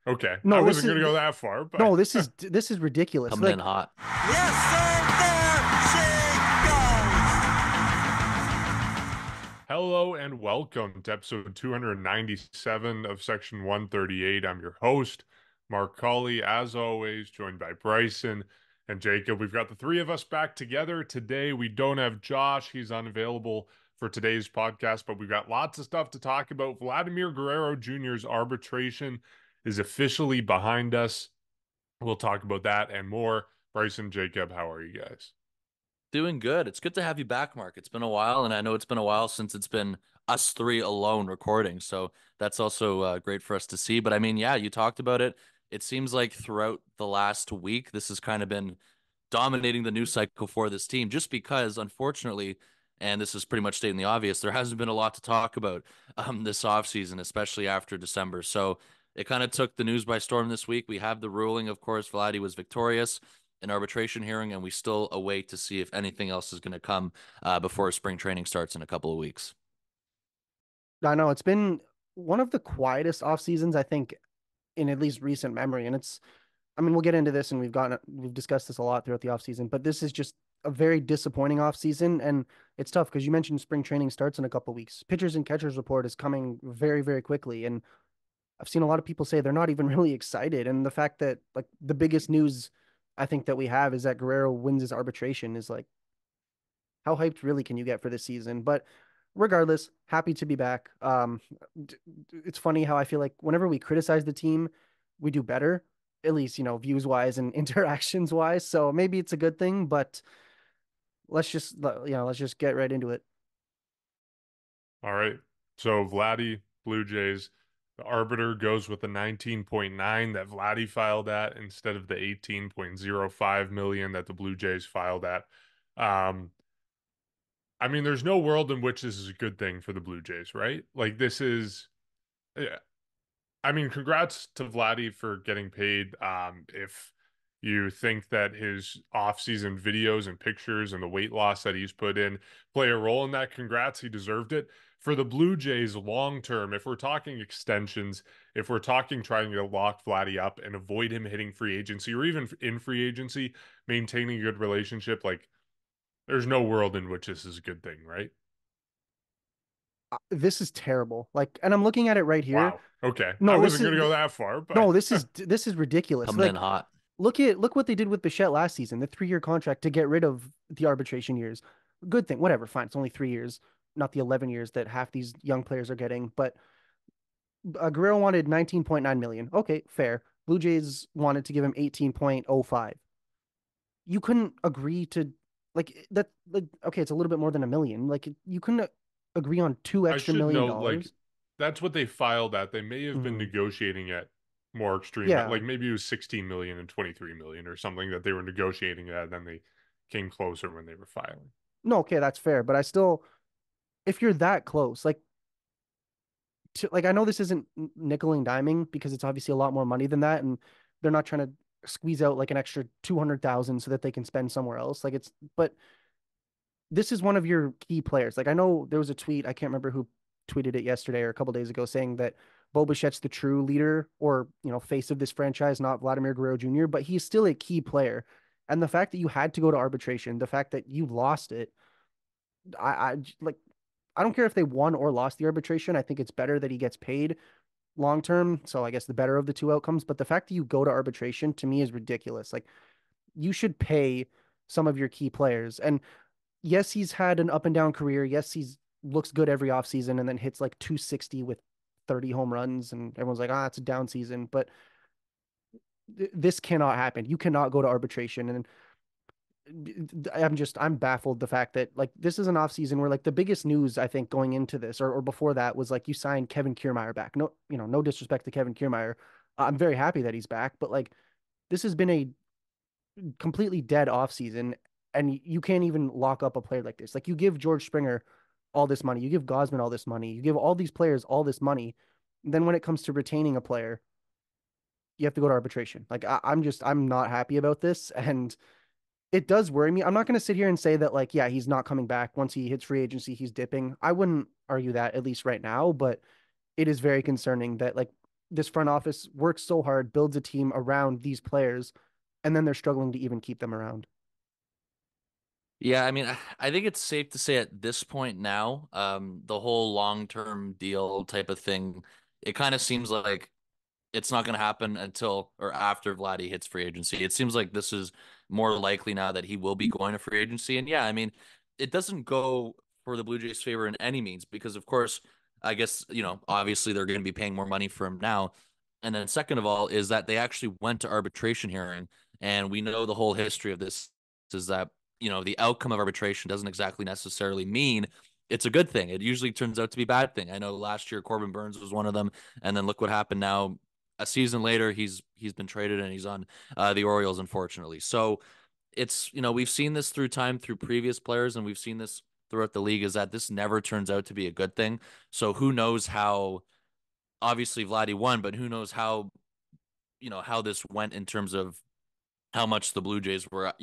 Okay, I No, this wasn't is gonna go that far, but no, this is ridiculous. Coming in Like hot. Yes, hello and welcome to episode 297 of section 138. I'm your host, Mark Colley, as always, joined by Bryson and Jacob. We've got the three of us back together today. We don't have Josh, he's unavailable for today's podcast, but we've got lots of stuff to talk about. Vladimir Guerrero Jr.'s arbitration is officially behind us. We'll talk about that and more. Bryson, Jacob, how are you guys? Doing good. It's good to have you back, Mark. It's been a while, and I know it's been a while since it's been us three alone recording. So that's also great for us to see. But I mean, yeah, you talked about it. It seems like throughout the last week, this has kind of been dominating the news cycle for this team, just because, unfortunately, and this is pretty much stating the obvious, there hasn't been a lot to talk about this offseason, especially after December. So it kind of took the news by storm this week. We have the ruling, of course, Vladdy was victorious an arbitration hearing, and we still await to see if anything else is going to come before spring training starts in a couple of weeks. I know it's been one of the quietest off seasons I think in at least recent memory. And it's I mean, we'll get into this and we've discussed this a lot throughout the off season, but this is just a very disappointing off season. And it's tough because you mentioned spring training starts in a couple of weeks. Pitchers and catchers report is coming very, very quickly. And I've seen a lot of people say they're not even really excited. And the fact that like the biggest news I think that we have is that Guerrero wins his arbitration is like, how hyped really can you get for this season? But regardless, happy to be back. It's funny how I feel like whenever we criticize the team, we do better, at least, views wise and interactions wise. So maybe it's a good thing, but let's just get right into it. All right. So Vladdy, Blue Jays, the arbiter goes with the 19.9 that Vladdy filed at instead of the 18.05 million that the Blue Jays filed at. Um, I mean, there's no world in which this is a good thing for the Blue Jays, right? Like this is I mean, congrats to Vladdy for getting paid. If you think that his off-season videos and pictures and the weight loss that he's put in play a role in that, congrats, he deserved it. For the Blue Jays long term, if we're talking extensions, if we're talking trying to lock Vladdy up and avoid him hitting free agency or even in free agency, maintaining a good relationship, like there's no world in which this is a good thing, right? This is terrible. Like, and I'm looking at it right here. Wow. Okay. I No, wasn't going to go that far, but no, this is ridiculous. Coming in Like, hot. look what they did with Bichette last season, the 3-year contract to get rid of the arbitration years. Good thing, whatever, fine. It's only 3 years, not the 11 years that half these young players are getting. But Guerrero wanted 19.9 million. Okay, fair. Blue Jays wanted to give him 18.05. You couldn't agree to like that. Like, okay, it's a little bit more than a million. Like you couldn't agree on two I extra should million note, like, dollars. that's what they filed at. They may have been Mm-hmm. negotiating at more extreme, Yeah. like maybe it was 16 million and 23 million or something that they were negotiating at, and then they came closer when they were filing. No, okay, that's fair. But I still, if you're that close, like I know this isn't nickel and diming because it's obviously a lot more money than that, and they're not trying to squeeze out like an extra 200,000 so that they can spend somewhere else. But this is one of your key players. Like I know there was a tweet, I can't remember who tweeted it yesterday or a couple days ago, saying that Bo Bichette's the true leader or face of this franchise, not Vladimir Guerrero Jr., but he's still a key player. And the fact that you had to go to arbitration, the fact that you lost it, like I don't care if they won or lost the arbitration. I think it's better that he gets paid long term. So I guess the better of the two outcomes. But the fact that you go to arbitration to me is ridiculous. Like you should pay some of your key players. And yes, he's had an up and down career. Yes, he's looks good every offseason and then hits like 260 with 30 home runs. And everyone's like, it's a down season. But this cannot happen. You cannot go to arbitration. And I'm baffled the fact that like this is an off season where like the biggest news I think going into this or before that was like you signed Kevin Kiermaier back. No, no disrespect to Kevin Kiermaier. I'm very happy that he's back, but like this has been a completely dead off season and you can't even lock up a player like this. Like you give George Springer all this money, you give Gosman all this money, you give all these players all this money. Then when it comes to retaining a player, you have to go to arbitration. Like I'm not happy about this and it does worry me. I'm not going to sit here and say that like, yeah, he's not coming back once he hits free agency, he's dipping. I wouldn't argue that at least right now, but it is very concerning that like this front office works so hard, builds a team around these players, and then they're struggling to even keep them around. Yeah, I mean, I think it's safe to say at this point now, the whole long-term deal type of thing, it kind of seems like it's not going to happen until or after Vladdy hits free agency. It seems like this is more likely now that he will be going to free agency. And yeah, I mean, it doesn't go for the Blue Jays' favor in any means because, of course, I guess, obviously they're going to be paying more money for him now. And then, second of all, is that they actually went to arbitration hearing. And we know the whole history of this is that, the outcome of arbitration doesn't exactly necessarily mean it's a good thing. It usually turns out to be a bad thing. I know last year Corbin Burns was one of them. And then look what happened now a season later, he's been traded and he's on the Orioles, unfortunately. So it's we've seen this through time through previous players, and we've seen this throughout the league is that this never turns out to be a good thing. So who knows how? Obviously, Vladdy won, but who knows how how this went in terms of how much the Blue Jays were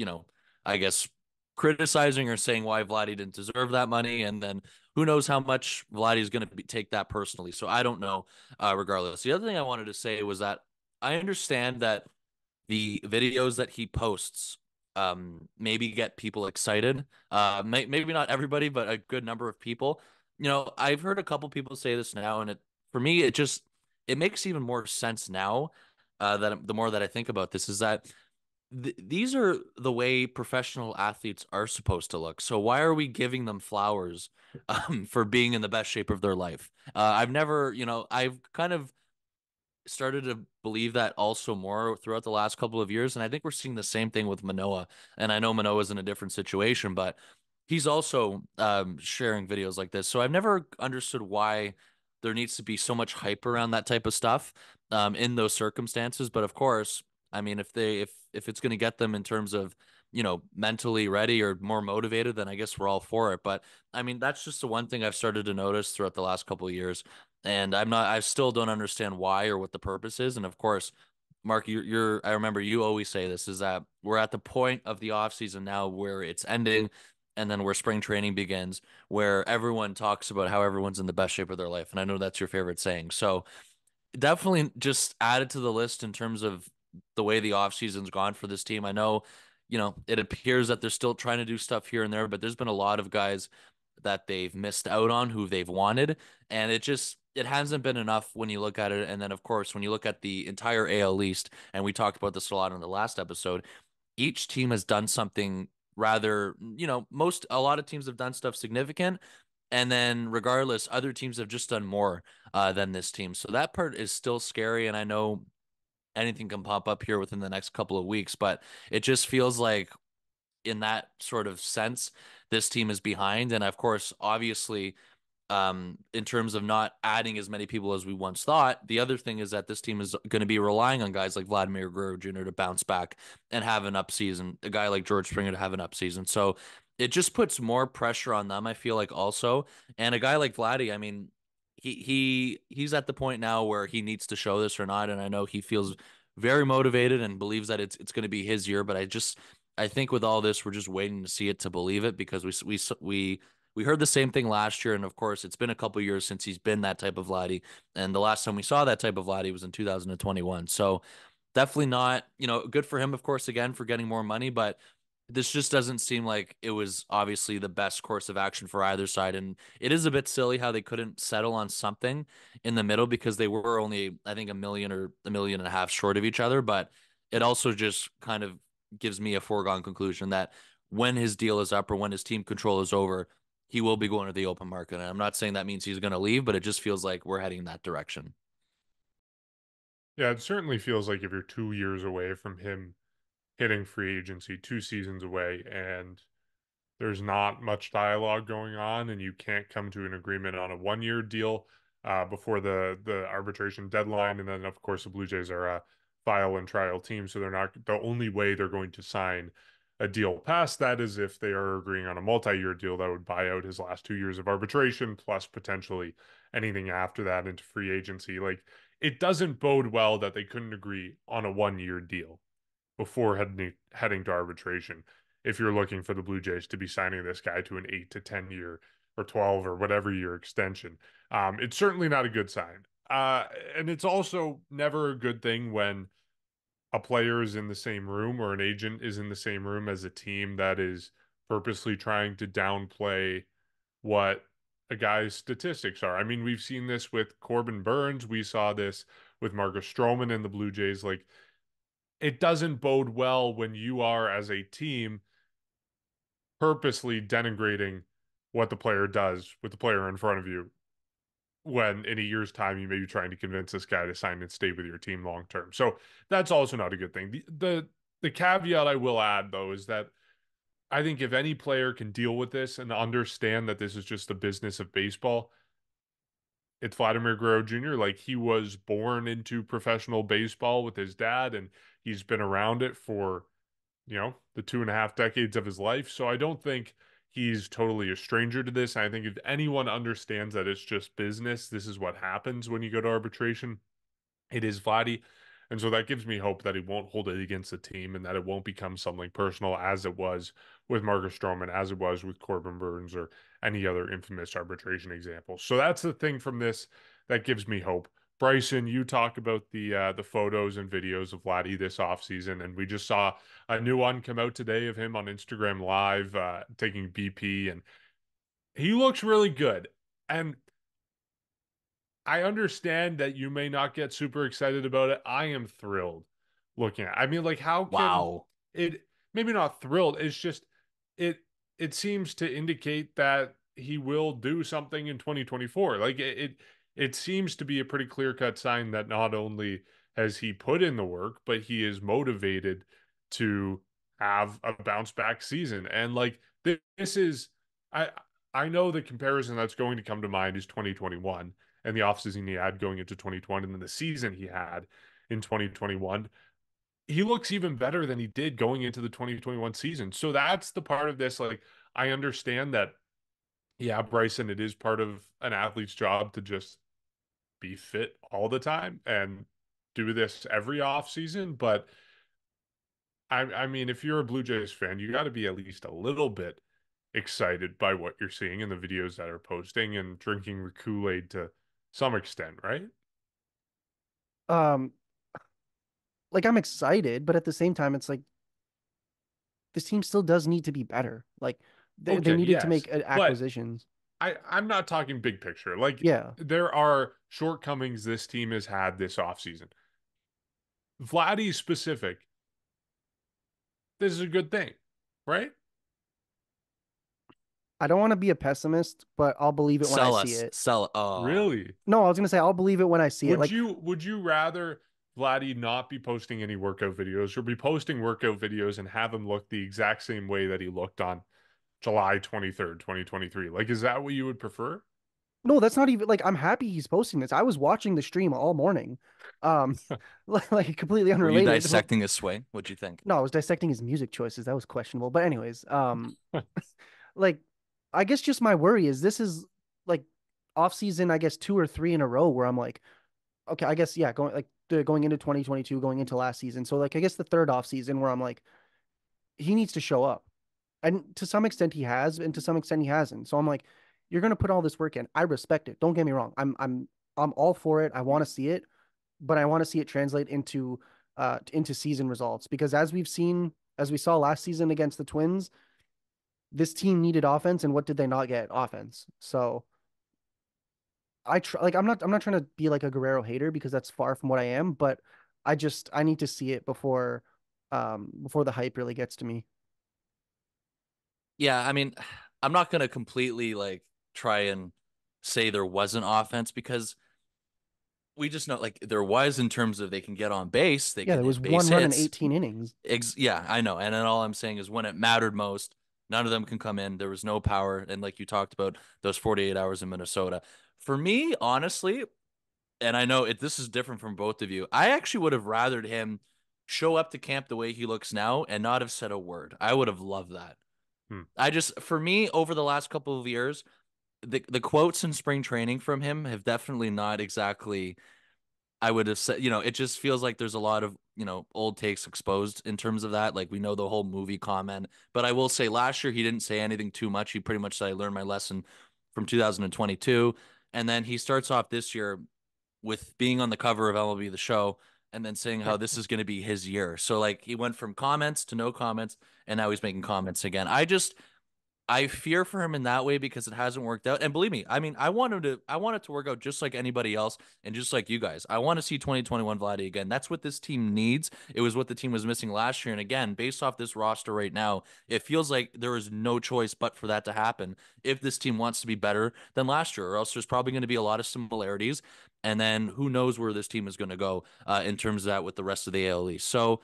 I guess criticizing or saying why Vladdy didn't deserve that money, and then who knows how much Vladdy is going to take that personally. So I don't know. Regardless, the other thing I wanted to say was that I understand that the videos that he posts maybe get people excited. Maybe not everybody, but a good number of people. I've heard a couple people say this now, and for me it makes even more sense now that the more that I think about this is that these are the way professional athletes are supposed to look. So why are we giving them flowers for being in the best shape of their life? I've never, I've kind of started to believe that also more throughout the last couple of years. And I think we're seeing the same thing with Manoah. And I know Manoah's in a different situation, but he's also sharing videos like this. So I've never understood why there needs to be so much hype around that type of stuff in those circumstances. But of course, I mean, if it's going to get them in terms of mentally ready or more motivated, then I guess we're all for it. But I mean, that's just the one thing I've started to notice throughout the last couple of years. And I still don't understand why or what the purpose is. And of course, Mark, I remember you always say this is that we're at the point of the offseason now where it's ending and then where spring training begins, where everyone talks about how everyone's in the best shape of their life. And I know that's your favorite saying. So definitely just added to the list in terms of the way the offseason's gone for this team. I know, it appears that they're still trying to do stuff here and there, but there's been a lot of guys that they've missed out on who they've wanted. And it hasn't been enough when you look at it. And then, of course, when you look at the entire AL East, and we talked about this a lot in the last episode, each team has done something rather, a lot of teams have done stuff significant. And then, regardless, other teams have just done more than this team. So that part is still scary. And I know anything can pop up here within the next couple of weeks, but it just feels like in that sort of sense, this team is behind. And of course, obviously, in terms of not adding as many people as we once thought, the other thing is that this team is going to be relying on guys like Vladimir Guerrero Jr. to bounce back and have an up season, a guy like George Springer to have an up season. So it just puts more pressure on them, I feel like also. And a guy like Vladdy, I mean, he's at the point now where he needs to show this or not. And I know he feels very motivated and believes that it's going to be his year. But I think with all this, we're just waiting to see it to believe it because we heard the same thing last year, and of course, it's been a couple years since he's been that type of Vladdy. And the last time we saw that type of Vladdy was in 2021. So definitely not, good for him, of course, again for getting more money, but this just doesn't seem like it was obviously the best course of action for either side. And it is a bit silly how they couldn't settle on something in the middle because they were only, I think, a million or a million and a half short of each other. But it also just kind of gives me a foregone conclusion that when his deal is up or when his team control is over, he will be going to the open market. And I'm not saying that means he's going to leave, but it just feels like we're heading in that direction. Yeah, it certainly feels like if you're 2 years away from him hitting free agency, 2 seasons away, and there's not much dialogue going on, and you can't come to an agreement on a 1 year deal before the arbitration deadline. And then, of course, the Blue Jays are a file and trial team, so they're not the only way they're going to sign a deal past that is if they are agreeing on a multi-year deal that would buy out his last 2 years of arbitration, plus potentially anything after that into free agency. Like, it doesn't bode well that they couldn't agree on a 1 year deal before heading to arbitration if you're looking for the Blue Jays to be signing this guy to an 8 to 10 year or 12 or whatever year extension. It's certainly not a good sign. And it's also never a good thing when a player is in the same room or an agent is in the same room as a team that is purposely trying to downplay what a guy's statistics are. I mean, we've seen this with Corbin Burns. We saw this with Marcus Stroman and the Blue Jays. Like, it doesn't bode well when you are, as a team, purposely denigrating what the player does with the player in front of you when in a year's time you may be trying to convince this guy to sign and stay with your team long term. So that's also not a good thing. The caveat I will add though is that I think if any player can deal with this and understand that this is just the business of baseball, it's Vladimir Guerrero Jr. Like, he was born into professional baseball with his dad, and he's been around it for, the 2.5 decades of his life. So I don't think he's totally a stranger to this. I think if anyone understands that it's just business, this is what happens when you go to arbitration. It is Vladdy. And so that gives me hope that he won't hold it against the team and that it won't become something personal as it was with Marcus Stroman, as it was with Corbin Burns or any other infamous arbitration example. So that's the thing from this that gives me hope. Bryson, you talk about the photos and videos of Vladdy this offseason, and we just saw a new one come out today of him on Instagram Live taking BP, and he looks really good. And I understand that you may not get super excited about it. I am thrilled looking at it. I mean, like, how can Wow. it, maybe not thrilled, it's just it it seems to indicate that he will do something in 2024. Like, it seems to be a pretty clear-cut sign that not only has he put in the work, but he is motivated to have a bounce back season. And like, this is, I I know the comparison that's going to come to mind is 2021 and the offseason he had going into 2020 and then the season he had in 2021. He looks even better than he did going into the 2021 season. So that's the part of this. Like, I understand that, yeah, Bryson, it is part of an athlete's job to just be fit all the time and do this every offseason. But I mean, if you're a Blue Jays fan, you got to be at least a little bit excited by what you're seeing in the videos that are posting and drinking the Kool-Aid to some extent, right? Um, like I'm excited, but at the same time, it's like this team still does need to be better. Like they Okay, needed to yes. make But acquisitions. I'm not talking big picture. Like, Yeah, there are shortcomings this team has had this offseason. Vladdy specific, this is a good thing, right? I don't want to be a pessimist, but I'll believe it when I Sell see us. it. Sell it. Oh. Really? No, I was gonna say I'll believe it when I see it. Would Like, you would you rather Vladdy not be posting any workout videos or be posting workout videos and have him look the exact same way that he looked on July 23rd, 2023? Like, is that what you would prefer? no, that's not even like I'm happy he's posting this. I was watching the stream all morning. Um, like completely Were you unrelated. dissecting his swing? What'd you think? No, I was dissecting his music choices. That was questionable. But anyways, like I guess just my worry is this is like off season, I guess 2 or 3 in a row where I'm like, okay, I guess yeah, going into 2022, going into last season. So like I guess the third off season where I'm like, he needs to show up. And to some extent he has, and to some extent he hasn't. So I'm like, you're gonna put all this work in. I respect it. Don't get me wrong. I'm all for it. I want to see it, but I want to see it translate into season results because as we saw last season against the Twins, this team needed offense, and what did they not get? Offense. So I'm not trying to be like a Guerrero hater because that's far from what I am, but I need to see it before the hype really gets to me. Yeah, I mean, I'm not gonna completely like try and say there wasn't offense because we just know like there was in terms of they can get on base, they Yeah, can there was hit base one run in hits. 18 innings. Yeah, I know. And then all I'm saying is when it mattered most, none of them can come in. There was no power. And like you talked about those 48 hours in Minnesota. For me, honestly, and I know this is different from both of you. I actually would have rathered him show up to camp the way he looks now and not have said a word. I would have loved that. Hmm. For me, over the last couple of years, the quotes in spring training from him have definitely not exactly I would have said, it just feels like there's a lot of, old takes exposed in terms of that. Like we know the whole movie comment, but I will say last year he didn't say anything too much. He pretty much said, I learned my lesson from 2022. And then he starts off this year with being on the cover of MLB The Show and then saying how this is going to be his year. So like he went from comments to no comments, and now he's making comments again. I fear for him in that way because it hasn't worked out. And believe me, I mean, I want it to work out just like anybody else and just like you guys. I want to see 2021 Vladdy again. That's what this team needs. It was what the team was missing last year. And again, based off this roster right now, it feels like there is no choice but for that to happen if this team wants to be better than last year, or else there's probably going to be a lot of similarities. And then who knows where this team is going to go in terms of that with the rest of the AL East. So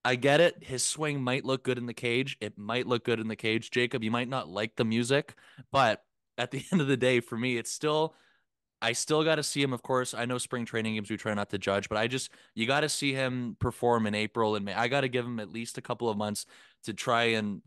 I get it. His swing might look good in the cage. It might look good in the cage. Jacob, you might not like the music, but at the end of the day, for me, I still got to see him, of course. I know spring training games we try not to judge, but you got to see him perform in April and May. I got to give him at least a couple of months to try and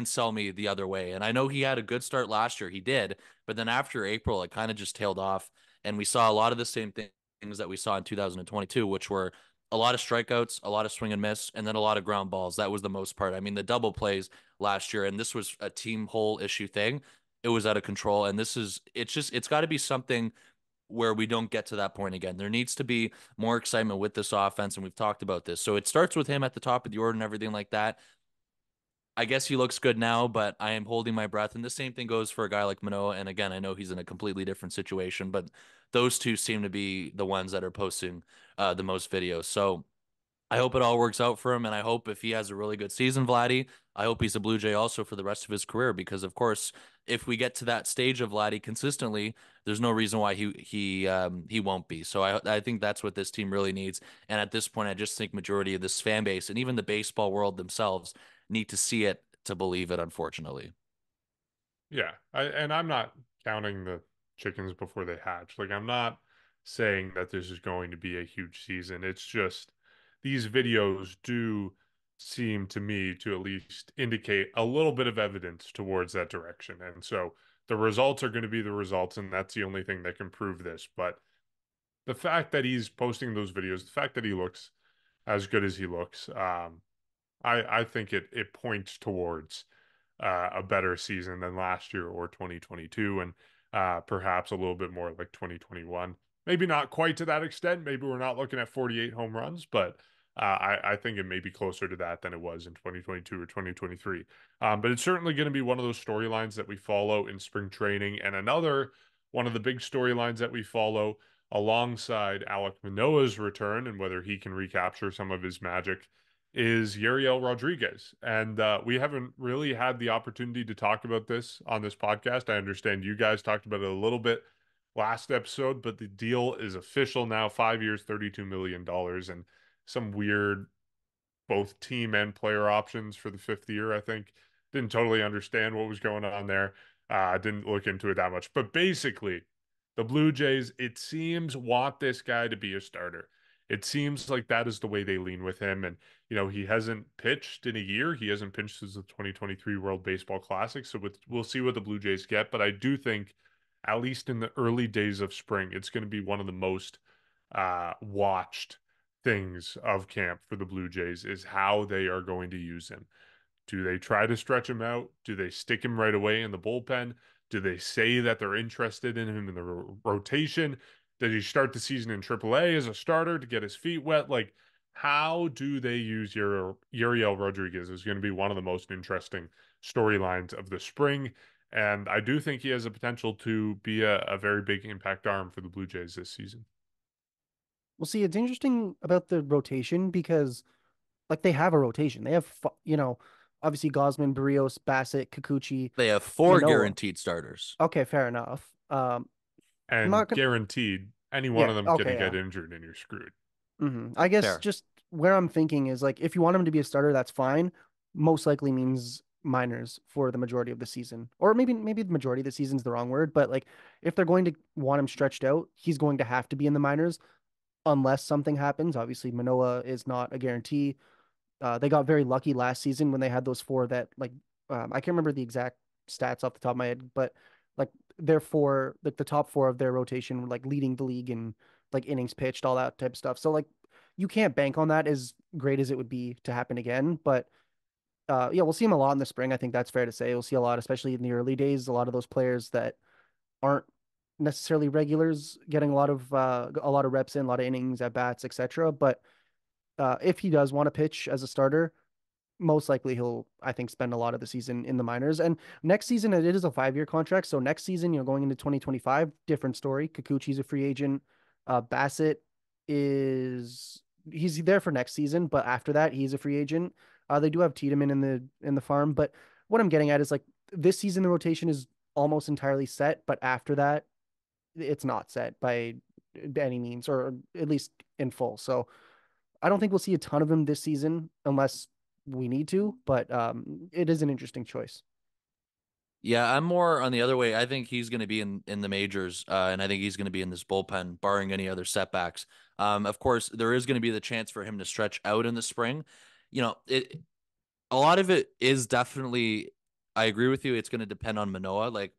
sell me the other way. And I know he had a good start last year. He did, but then after April, it kind of just tailed off. And we saw a lot of the same things that we saw in 2022, which were a lot of strikeouts, a lot of swing and miss, and then a lot of ground balls. That was the most part. I mean, the double plays last year, and this was a team whole issue thing. It was out of control. And it's got to be something where we don't get to that point again. There needs to be more excitement with this offense, and we've talked about this. So it starts with him at the top of the order and everything like that. I guess he looks good now, but I am holding my breath. And the same thing goes for a guy like Manoah. And again, I know he's in a completely different situation, but those two seem to be the ones that are posting the most videos. So I hope it all works out for him. And I hope if he has a really good season, Vladdy, I hope he's a Blue Jay also for the rest of his career. Because of course, if we get to that stage of Vladdy consistently, there's no reason why he won't be. So I think that's what this team really needs. And at this point, I just think majority of this fan base and even the baseball world themselves need to see it to believe it, unfortunately. Yeah, and I'm not counting the chickens before they hatch. Like, I'm not saying that this is going to be a huge season. It's just these videos do seem to me to at least indicate a little bit of evidence towards that direction. And so the results are going to be the results, and that's the only thing that can prove this. But the fact that he's posting those videos, the fact that he looks as good as he looks, I think it points towards a better season than last year or 2022, and perhaps a little bit more like 2021. Maybe not quite to that extent. Maybe we're not looking at 48 home runs, but I think it may be closer to that than it was in 2022 or 2023. But it's certainly going to be one of those storylines that we follow in spring training, and another one of the big storylines that we follow alongside Alek Manoah's return and whether he can recapture some of his magic is Yariel Rodriguez. And we haven't really had the opportunity to talk about this on this podcast. I understand you guys talked about it a little bit last episode, but the deal is official now, 5 years, $32 million, and some weird both team and player options for the fifth year, I think. Didn't totally understand what was going on there. Didn't look into it that much. But basically, the Blue Jays, it seems, want this guy to be a starter. It seems like that is the way they lean with him. And, he hasn't pitched in a year. He hasn't pitched since the 2023 World Baseball Classic. So we'll see what the Blue Jays get. But I do think, at least in the early days of spring, it's going to be one of the most watched things of camp for the Blue Jays is how they are going to use him. Do they try to stretch him out? Do they stick him right away in the bullpen? Do they say that they're interested in him in the rotation? Did he start the season in AAA as a starter to get his feet wet? Like, how do they use Yariel Rodriguez is going to be one of the most interesting storylines of the spring. And I do think he has a potential to be a very big impact arm for the Blue Jays this season. Well, see, it's interesting about the rotation because like they have a rotation. They have, obviously Gosman, Barrios, Bassett, Kikuchi, They have four Manoa. guaranteed starters. Okay, fair enough. I'm not And gonna. guaranteed, any one Yeah. of them's going Okay. to get Yeah. injured and you're screwed. I guess Fair. just where I'm thinking is like if you want him to be a starter, that's fine. Most likely means minors for the majority of the season, or maybe the majority of the season's the wrong word, but like if they're going to want him stretched out, he's going to have to be in the minors unless something happens. Obviously, Manoa is not a guarantee. They got very lucky last season when they had those four that like I can't remember the exact stats off the top of my head, but like their four, like the top four of their rotation were like leading the league in like innings pitched, all that type of stuff. So like you can't bank on that as great as it would be to happen again. But yeah, we'll see him a lot in the spring. I think that's fair to say. We'll see a lot, especially in the early days, a lot of those players that aren't necessarily regulars getting a lot of reps in, a lot of innings at bats, etc. But if he does want to pitch as a starter, most likely he'll, I think, spend a lot of the season in the minors. And next season, it is a 5-year contract. So next season, going into 2025, different story. Kikuchi's a free agent. Bassett he's there for next season, but after that, he's a free agent. They do have Tiedemann in the farm, but what I'm getting at is like this season, the rotation is almost entirely set, but after that, it's not set by any means, or at least in full. So I don't think we'll see a ton of him this season unless we need to, but it is an interesting choice. Yeah, I'm more on the other way. I think he's going to be in the majors, and I think he's going to be in this bullpen, barring any other setbacks. Of course, there is going to be the chance for him to stretch out in the spring. It a lot of it is definitely. I agree with you. It's going to depend on Manoah. Like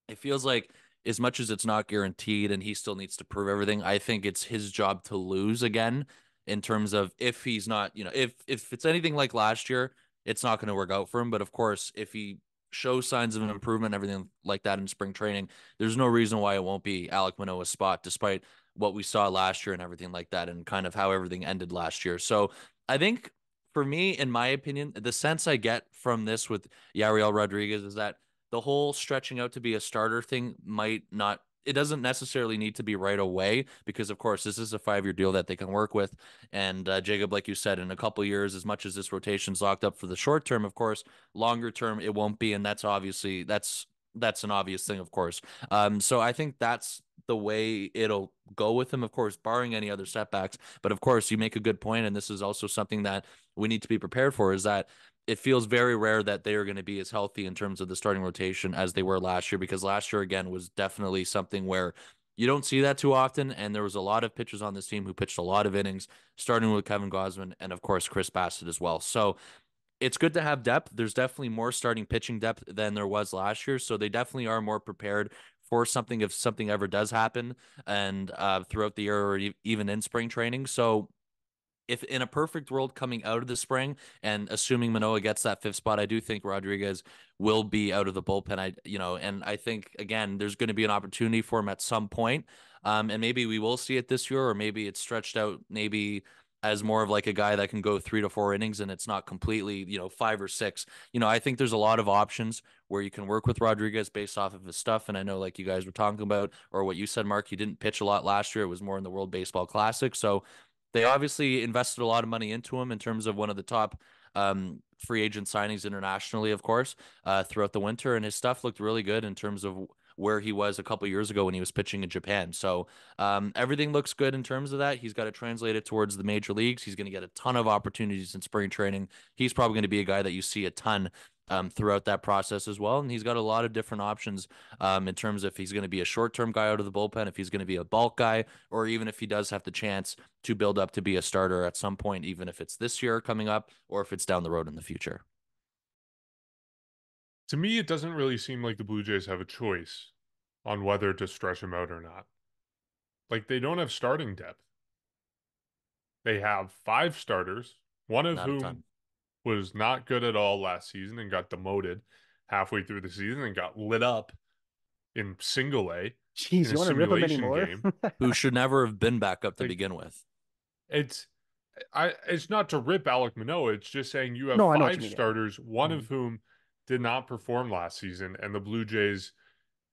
it feels like as much as it's not guaranteed and he still needs to prove everything, I think it's his job to lose again in terms of if he's not, if it's anything like last year, it's not going to work out for him. But of course, if he shows signs of an improvement, everything like that in spring training, there's no reason why it won't be Alek Manoah's spot, despite what we saw last year and everything like that, and kind of how everything ended last year. So I think for me, in my opinion, the sense I get from this with Yariel Rodriguez is that the whole stretching out to be a starter thing might not, it doesn't necessarily need to be right away because of course this is a 5-year deal that they can work with. And Jacob, like you said, in a couple years, as much as this rotation's locked up for the short term, of course, longer term it won't be, and that's obviously that's an obvious thing, of course. So I think that's the way it'll go with him, of course, barring any other setbacks. But of course, you make a good point, and this is also something that we need to be prepared for, is that it feels very rare that they are going to be as healthy in terms of the starting rotation as they were last year, because last year, again, was definitely something where you don't see that too often. And there was a lot of pitchers on this team who pitched a lot of innings, starting with Kevin Gosman and, of course, Chris Bassett as well. So it's good to have depth. There's definitely more starting pitching depth than there was last year. So they definitely are more prepared for something if something ever does happen and throughout the year or even in spring training. So if in a perfect world coming out of the spring and assuming Manoah gets that fifth spot, I do think Rodriguez will be out of the bullpen. And I think again, there's going to be an opportunity for him at some point. And maybe we will see it this year, or maybe it's stretched out, maybe as more of like a guy that can go 3 to 4 innings and it's not completely, 5 or 6. I think there's a lot of options where you can work with Rodriguez based off of his stuff. And I know, like you guys were talking about, or what you said, Mark, he didn't pitch a lot last year. It was more in the World Baseball Classic. So they obviously invested a lot of money into him in terms of one of the top free agent signings internationally, of course, throughout the winter. And his stuff looked really good in terms of where he was a couple years ago when he was pitching in Japan. So everything looks good in terms of that. He's got to translate it towards the major leagues. He's going to get a ton of opportunities in spring training. He's probably going to be a guy that you see a ton throughout that process as well. And he's got a lot of different options in terms of if he's going to be a short-term guy out of the bullpen, if he's going to be a bulk guy, or even if he does have the chance to build up to be a starter at some point, even if it's this year coming up or if it's down the road in the future. To me, it doesn't really seem like the Blue Jays have a choice on whether to stretch him out or not. Like, they don't have starting depth. They have 5 starters, one of Not a whom ton. was not good at all last season and got demoted halfway through the season and got lit up in single A Jeez, in a you want to rip him simulation anymore? game. Who should never have been back up to Like, begin with. it's it's not to rip Alek Manoah. It's just saying you have No, I know what you five mean. Yeah. starters, one of Mhm. whom did not perform last season, and the Blue Jays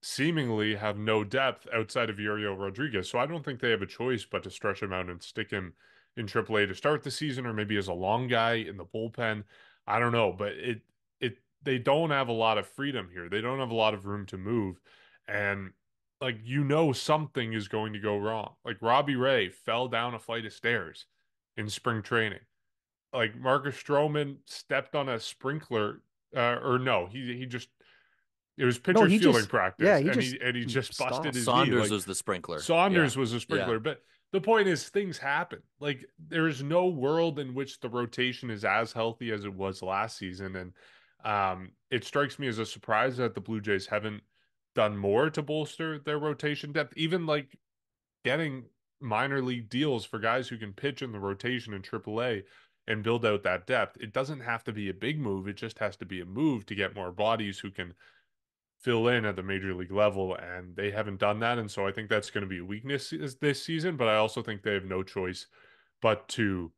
seemingly have no depth outside of Uriel Rodriguez. So I don't think they have a choice but to stretch him out and stick him in AAA to start the season, or maybe as a long guy in the bullpen. I don't know, but it they don't have a lot of freedom here. They don't have a lot of room to move, and like something is going to go wrong. Like Robbie Ray fell down a flight of stairs in spring training. Like Marcus Stroman stepped on a sprinkler, or no, he just it was No, pitcher's he fielding just, yeah, practice, he and just he just busted stopped. his knee. Saunders Like was the sprinkler. Yeah. Saunders was a Yeah. sprinkler, but the point is things happen. Like there's no world in which the rotation is as healthy as it was last season, and it strikes me as a surprise that the Blue Jays haven't done more to bolster their rotation depth, even like getting minor league deals for guys who can pitch in the rotation in AAA and build out that depth. It doesn't have to be a big move. It just has to be a move to get more bodies who can fill in at the major league level, and they haven't done that. And so I think that's going to be a weakness this season, but I also think they have no choice but to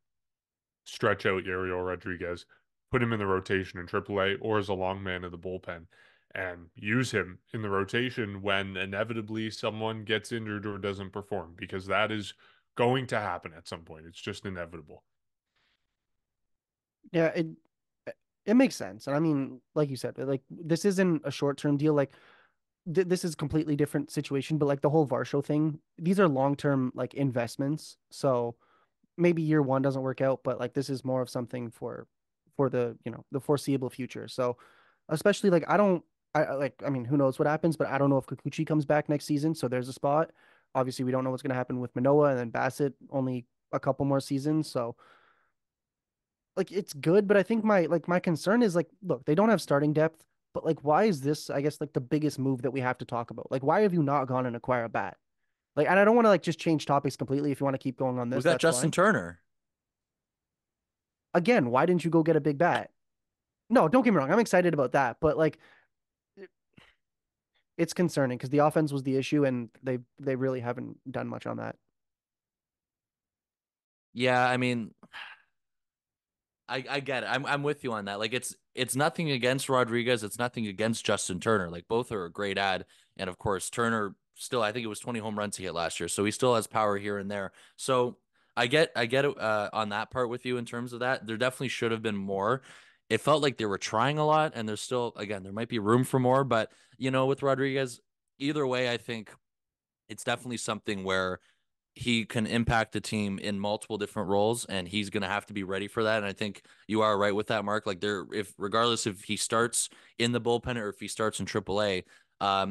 stretch out Yariel Rodriguez, put him in the rotation in AAA or as a long man in the bullpen, and use him in the rotation when inevitably someone gets injured or doesn't perform, because that is going to happen at some point. It's just inevitable. Yeah, it makes sense. And I mean, like you said, like this isn't a short-term deal. Like this is completely different situation, but like the whole Varsho thing, these are long-term like investments. So maybe year one doesn't work out, but like this is more of something for the, the foreseeable future. So especially like I mean, who knows what happens, but I don't know if Kikuchi comes back next season, so there's a spot. Obviously, we don't know what's going to happen with Manoa and then Bassett only a couple more seasons. So like it's good, but I think my concern is like, look, they don't have starting depth, but like why is this, I guess, like the biggest move that we have to talk about? Like why have you not gone and acquire a bat? Like, and I don't want to like just change topics completely. If you want to keep going on We this, got that's Justin fine. Turner. Again, why didn't you go get a big bat? No, don't get me wrong. I'm excited about that, but like it's concerning because the offense was the issue and they really haven't done much on that. Yeah, I mean, I get it. I'm with you on that. Like it's nothing against Rodriguez. It's nothing against Justin Turner. Like both are a great ad. And of course, Turner still, I think it was 20 home runs he hit last year. So he still has power here and there. So I get it on that part with you in terms of that. There definitely should have been more. It felt like they were trying a lot, and there's still, again, there might be room for more, but with Rodriguez, either way, I think it's definitely something where he can impact the team in multiple different roles, and he's going to have to be ready for that. And I think you are right with that, Mark. Like if regardless if he starts in the bullpen or if he starts in AAA,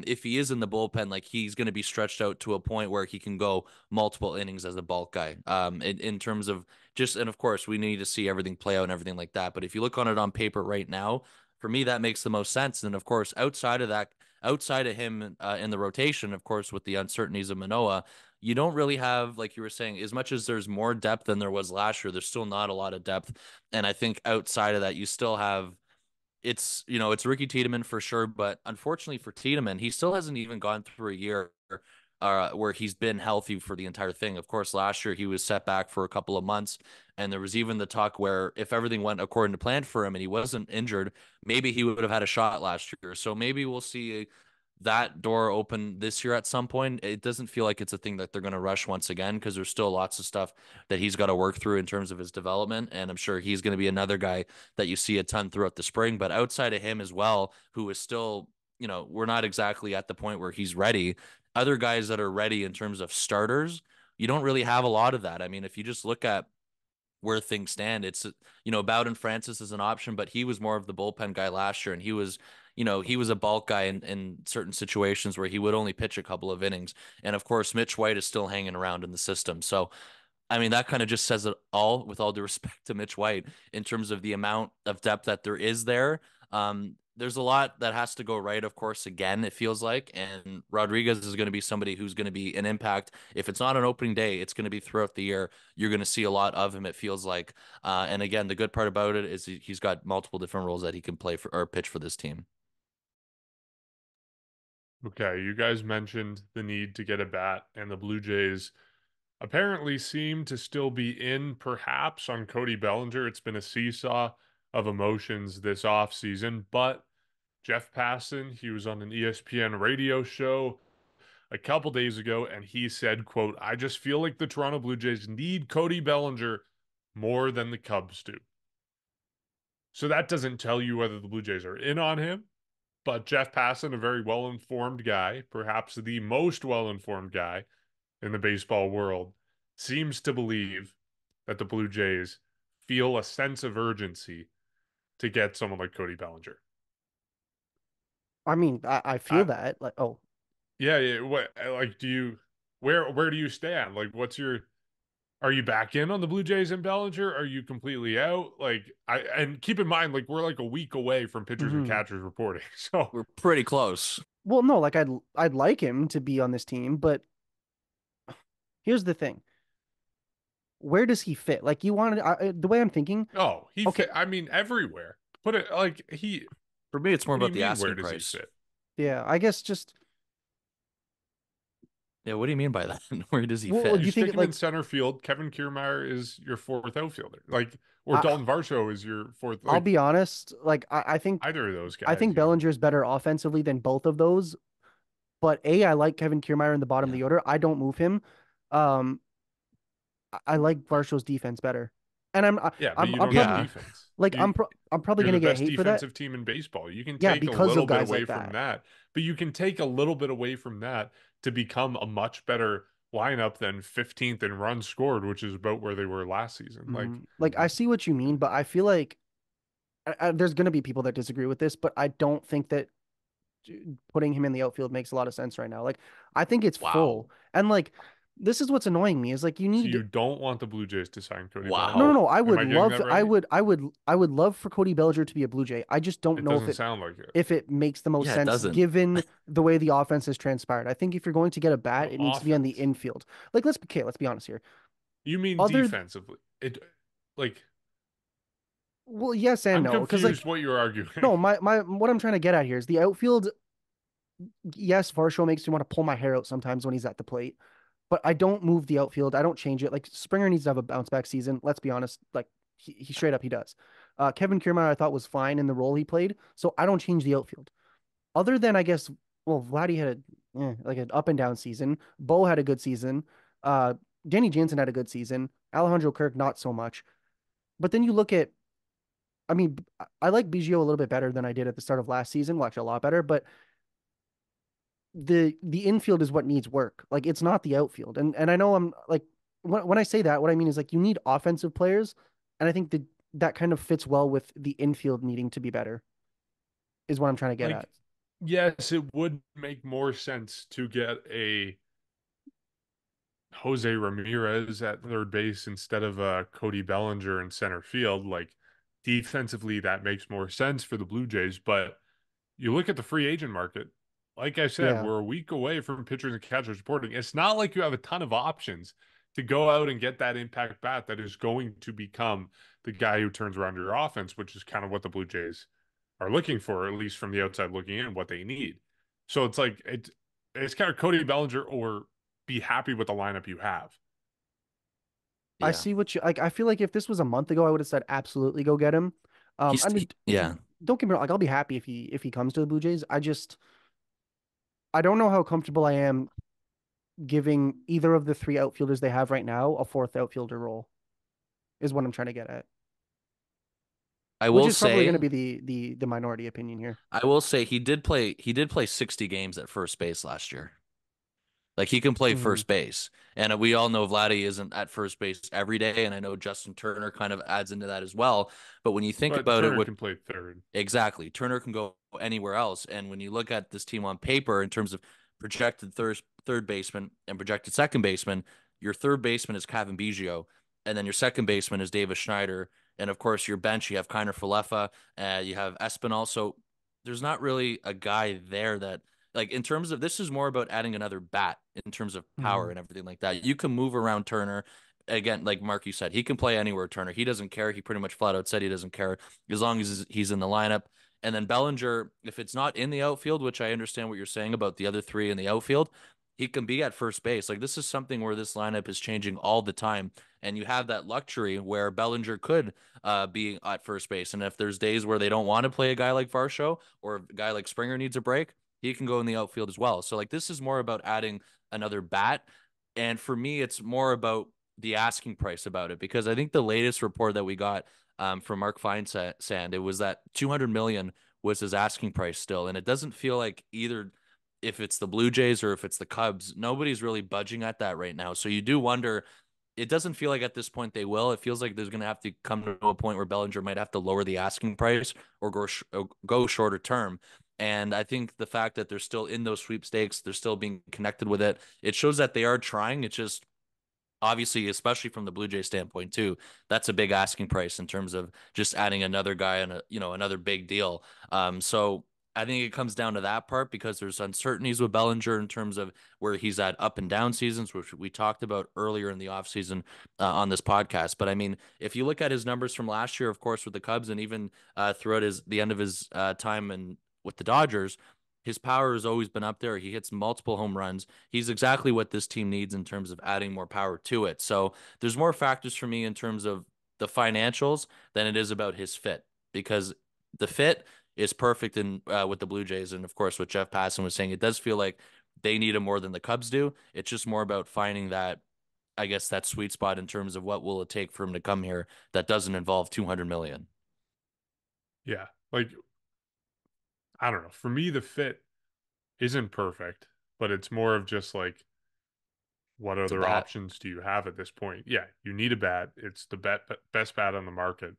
if he is in the bullpen, like he's going to be stretched out to a point where he can go multiple innings as a bulk guy. In terms of just, and of course we need to see everything play out and everything like that. But if you look on it on paper right now, for me that makes the most sense. And of course, outside of that, outside of him in the rotation, of course, with the uncertainties of Manoa, you don't really have, like you were saying, as much as there's more depth than there was last year, there's still not a lot of depth. And I think outside of that, you still have it's Ricky Tiedemann for sure, but unfortunately for Tiedemann, he still hasn't even gone through a year where he's been healthy for the entire thing. Of course, last year he was set back for a couple of months, and there was even the talk where if everything went according to plan for him and he wasn't injured, maybe he would have had a shot last year. So maybe we'll see that door open this year at some point. It doesn't feel like it's a thing that they're going to rush once again because there's still lots of stuff that he's got to work through in terms of his development. And I'm sure he's going to be another guy that you see a ton throughout the spring. But outside of him as well, who is still, we're not exactly at the point where he's ready. Other guys that are ready in terms of starters, you don't really have a lot of that. I mean, if you just look at where things stand. It's Bowden Francis is an option, but he was more of the bullpen guy last year, and he was a bulk guy in certain situations where he would only pitch a couple of innings. And of course, Mitch White is still hanging around in the system. So I mean, that kind of just says it all, with all due respect to Mitch White, in terms of the amount of depth that there is there. There's a lot that has to go right, of course, again, it feels like. And Rodriguez is going to be somebody who's going to be an impact. If it's not an opening day, it's going to be throughout the year. You're going to see a lot of him, it feels like. And again, the good part about it is he's got multiple different roles that he can play for or pitch for this team. Okay, you guys mentioned the need to get a bat, and the Blue Jays apparently seem to still be in, perhaps, on Cody Bellinger. It's been a seesaw of emotions this offseason, but Jeff Passan, he was on an ESPN radio show a couple days ago, and he said, quote, "I just feel like the Toronto Blue Jays need Cody Bellinger more than the Cubs do." So that doesn't tell you whether the Blue Jays are in on him, but Jeff Passan, a very well-informed guy, perhaps the most well-informed guy in the baseball world, seems to believe that the Blue Jays feel a sense of urgency to get someone like Cody Bellinger. I mean, I feel I, that like, oh, yeah, yeah. What, like, where do you stand? Like, are you back in on the Blue Jays and Bellinger? Are you completely out? And keep in mind, like, we're like a week away from pitchers and mhm. catchers reporting. So, We're pretty close. Well, no, like I'd like him to be on this team, but here's the thing. Where does he fit? Like you wanted the way I'm thinking, oh, okay, I mean, everywhere. Put it like For me, it's more what do you about the mean, where asking does he price. fit? Yeah, I guess just Yeah, what do you mean by that? Where does he well, fit? do You you think stick him in like center field. Kevin Kiermaier is your fourth outfielder, like, or I Dalton Varsho is your fourth. I'll Like be honest, like I think either of those I guys, think you know. Bellinger's better offensively than both of those. But I like Kevin Kiermaier in the bottom of Yeah. the order. I don't move him. Um, I like Varsho's defense better, and Yeah, but you I'm don't need probably Yeah. defense. like I'm probably You're the gonna get best hate for that. defensive team in baseball. You can Yeah, take a because of little bit guys away like from that. that, but you can take a little bit away from that to become a much better lineup than 15th in runs scored, which is about where they were last season. Like, Like I see what you mean, but I feel like there's gonna be people that disagree with this, but I don't think that putting him in the outfield makes a lot of sense right now. Like I think it's Wow. full, and like this is what's annoying me is like you so need you don't want the Blue Jays to sign Cody no, no, Bellinger. Wow. no. I Am would I getting love, that right? I would love for Cody Bellinger to be a Blue Jay. I just don't It know doesn't sound like it. if it makes the most Yeah, it sense doesn't. given the way the offense has transpired. I think if you're going to get a bat, The it needs to be on the offense. infield. Like let's be honest here. You mean Other defensively? It like well, yes and I'm no, because like confused what you're arguing. no, my what I'm trying to get at here is the outfield. Yes, Varsho makes me want to pull my hair out sometimes when he's at the plate, but I don't move the outfield. I don't change it. Like Springer needs to have a bounce back season. Let's be honest. Like he straight up he does. Kevin Kiermaier I thought was fine in the role he played, so I don't change the outfield. Other than I guess, well, Vladdy had like an up and down season. Bo had a good season. Uh, Danny Jansen had a good season. Alejandro Kirk not so much. But then you look at, I mean, I like Biggio a little bit better than I did at the start of last season. Well, actually, a lot better. But the infield is what needs work. Like it's not the outfield. And I know I'm like when I say that, what I mean is like you need offensive players, and I think that kind of fits well with the infield needing to be better. Is what I'm trying to get at. Like, yes, it would make more sense to get a Jose Ramirez at third base instead of Cody Bellinger in center field. Like, defensively, that makes more sense for the Blue Jays. But you look at the free agent market, like I said, Yeah. we're a week away from pitchers and catchers reporting. It's not like you have a ton of options to go out and get that impact bat that is going to become the guy who turns around your offense, which is kind of what the Blue Jays are looking for, at least from the outside looking in, what they need. So it's like it's kind of Cody Bellinger or be happy with the lineup you have. I Yeah. see what you like. I feel like if this was a month ago, I would have said absolutely go get him. I mean, Yeah. don't get me wrong. Like, I'll be happy if he comes to the Blue Jays. I don't know how comfortable I am giving either of the three outfielders they have right now a fourth outfielder role. Is what I'm trying to get at, I which will is probably going to say be the minority opinion here. he did play 60 games at first base last year. Like he can play Hmm. first base. And we all know Vladdy isn't at first base every day. And I know Justin Turner kind of adds into that as well. But when you think But about it, Turner what can play third. exactly Turner can go anywhere else. And when you look at this team on paper in terms of projected third baseman and projected second baseman, your third baseman is Kevin Biggio. And then your second baseman is Davis Schneider. And of course, your bench, you have Kiner Falefa, you have Espinal. So there's not really a guy there that like in terms of this is more about adding another bat in terms of power Hmm. and everything like that. You can move around Turner. Again, like Mark, you said, he can play anywhere, Turner. He doesn't care. He pretty much flat out said he doesn't care as long as he's in the lineup. And then Bellinger, if it's not in the outfield, which I understand what you're saying about the other three in the outfield, he can be at first base. Like this is something where this lineup is changing all the time. And you have that luxury where Bellinger could be at first base. And if there's days where they don't want to play a guy like Varsho or a guy like Springer needs a break, he can go in the outfield as well. So like this is more about adding another bat. And for me, it's more about the asking price about it because I think the latest report that we got from Mark Feinsand, it was that 200 million was his asking price still, and it doesn't feel like either if it's the Blue Jays or if it's the Cubs, nobody's really budging at that right now. So you do wonder. It doesn't feel like at this point they will. It feels like there's going to have to come to a point where Bellinger might have to lower the asking price or go shorter term. And I think the fact that they're still in those sweepstakes, they're still being connected with it, it shows that they are trying. It's just obviously, especially from the Blue Jay standpoint too, that's a big asking price in terms of just adding another guy and another big deal. So I think it comes down to that part because there's uncertainties with Bellinger in terms of where he's at up and down seasons, which we talked about earlier in the offseason on this podcast. But I mean, if you look at his numbers from last year, of course, with the Cubs and even throughout the end of his time and with the Dodgers, his power has always been up there. He hits multiple home runs. He's exactly what this team needs in terms of adding more power to it. So there's more factors for me in terms of the financials than it is about his fit, because the fit is perfect in with the Blue Jays, and of course, what Jeff Passan was saying, it does feel like they need him more than the Cubs do. It's just more about finding that, I guess, that sweet spot in terms of what will it take for him to come here that doesn't involve 200 million. Yeah. Like, I don't know. For me, the fit isn't perfect, but it's more of just like, what It's a other bat. options do you have at this point? Yeah, you need a bat. It's the best bat on the market.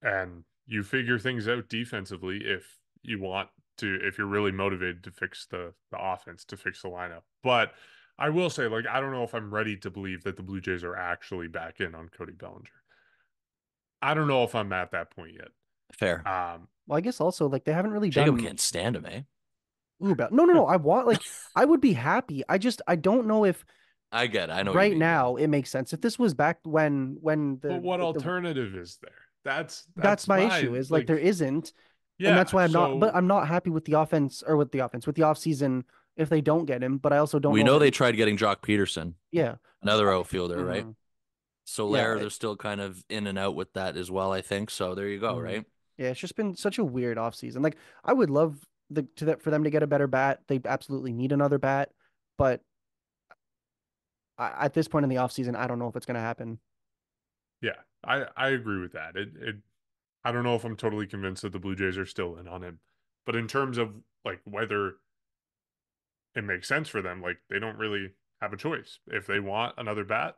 And you figure things out defensively if you want to, if you're really motivated to fix the offense, to fix the lineup. But I will say, like, I don't know if I'm ready to believe that the Blue Jays are actually back in on Cody Bellinger. I don't know if I'm at that point yet. Fair. Well, I guess also like they haven't really Jacob done can't stand him, eh? ooh about no, no, no. I want like I would be happy. I don't know if I know what you right mean. Yeah. now it makes sense. If this was back when but what the alternative is there? that's That's my my issue is like there like, isn't, and that's yeah. why So I'm not happy with the offense or with the offseason if they don't get him, but I also don't We know know that they tried getting Jock Peterson, yeah. another outfielder, right? Hmm. Yeah, Solaire, they're still kind of in and out with that as well, I think. So there you go, mhm. right? Yeah, it's just been such a weird offseason. Like I would love for them to get a better bat. They absolutely need another bat, but at this point in the offseason, I don't know if it's going to happen. yeah, I agree with that. It I don't know if I'm totally convinced that the Blue Jays are still in on him, but in terms of like whether it makes sense for them, like they don't really have a choice. If they want another bat,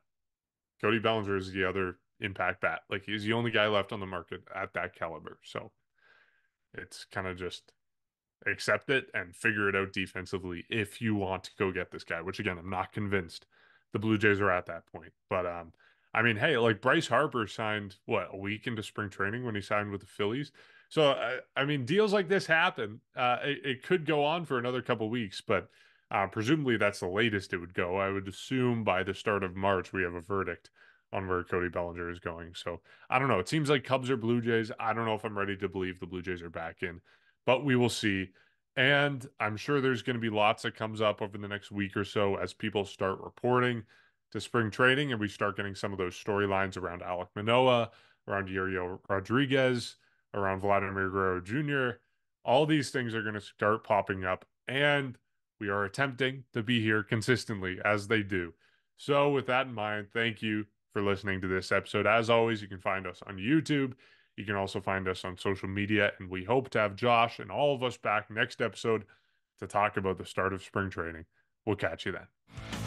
Cody Bellinger is the other impact bat. Like he's the only guy left on the market at that caliber. So it's kind of just accept it and figure it out defensively if you want to go get this guy, which again, I'm not convinced the Blue Jays are at that point. But I mean, hey, like Bryce Harper signed what, a week into spring training when he signed with the Phillies. So I mean, deals like this happen. It could go on for another couple weeks, but presumably that's the latest it would go. I would assume by the start of March we have a verdict on where Cody Bellinger is going. So I don't know. It seems like Cubs or Blue Jays. I don't know if I'm ready to believe the Blue Jays are back in, but we will see. And I'm sure there's going to be lots that comes up over the next week or so as people start reporting to spring training and we start getting some of those storylines around Alek Manoah, around Yuriel Rodriguez, around Vladimir Guerrero Jr. All these things are going to start popping up, and we are attempting to be here consistently as they do. So, with that in mind, thank you for listening to this episode. As always, you can find us on YouTube. You can also find us on social media, and we hope to have Josh and all of us back next episode to talk about the start of spring training. We'll catch you then.